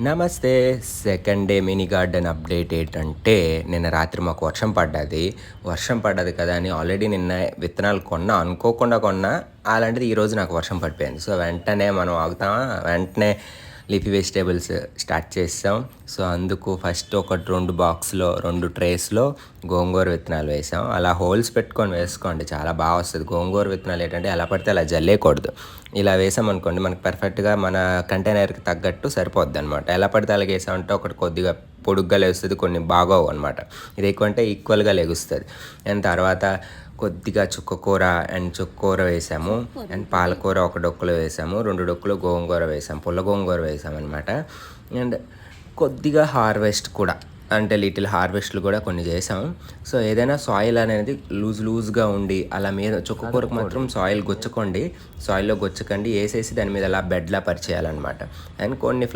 నమస్తే. Second day mini garden update ఏంటంటే, నిన్న రాత్రి మాకు వర్షం పడ్డది. వర్షం పడ్డది కదా అని ఆల్రెడీ నిన్న విత్తనాలు కొన్నా, అనుకోకుండా కొన్నా. అలాంటిది ఈరోజు నాకు వర్షం పడిపోయింది. సో, వెంటనే మనం ఆగుతామా? వెంటనే లీఫీ వెజిటేబుల్స్ స్టార్ట్ చేసాం. సో, అందుకు ఫస్ట్ ఒక 2 బాక్స్‌లో 2 ట్రేస్‌లో గోంగూర విత్తనాలు వేసాం. అలా హోల్స్ పెట్టుకొని వేసుకోండి, చాలా బాగా వస్తది. గోంగూర విత్తనాలు ఏంటంటే ఎలా పడితే అలా జల్లేయకూడదు. ఇలా వేసామనుకోండి మనకు పర్ఫెక్ట్గా మన కంటైనర్కి తగ్గట్టు సరిపోద్ది అనమాట. ఎలా పడితే అలాగ వేసామంటే ఒకటి కొద్దిగా పొడుగ్గా లేస్తుంది, కొన్ని బాగోవు అనమాట. ఇది ఎక్కువ అంటే ఈక్వల్గా లెగుస్తుంది. అండ్ తర్వాత కొద్దిగా చుక్కకూర అండ్ చుక్కకూర వేసాము. అండ్ పాలకూర ఒక డొక్కులో వేసాము, 2 డొక్కులు గోంగూర వేసాము, పుల్ల గోంగూర వేసామన్నమాట. అండ్ కొద్దిగా హార్వెస్ట్ కూడా, అంటే లిటిల్ హార్వెస్ట్లు కూడా కొన్ని చేసాం. సో ఏదైనా సాయిల్ అనేది లూజ్గా ఉండి అలా మీద చుక్కకూరకు మాత్రం సాయిల్ గుచ్చకండి, సాయిల్లో గుచ్చకండి, వేసేసి దాని మీద అలా బెడ్లా పరిచేయాలన్నమాట. అండ్ కొన్ని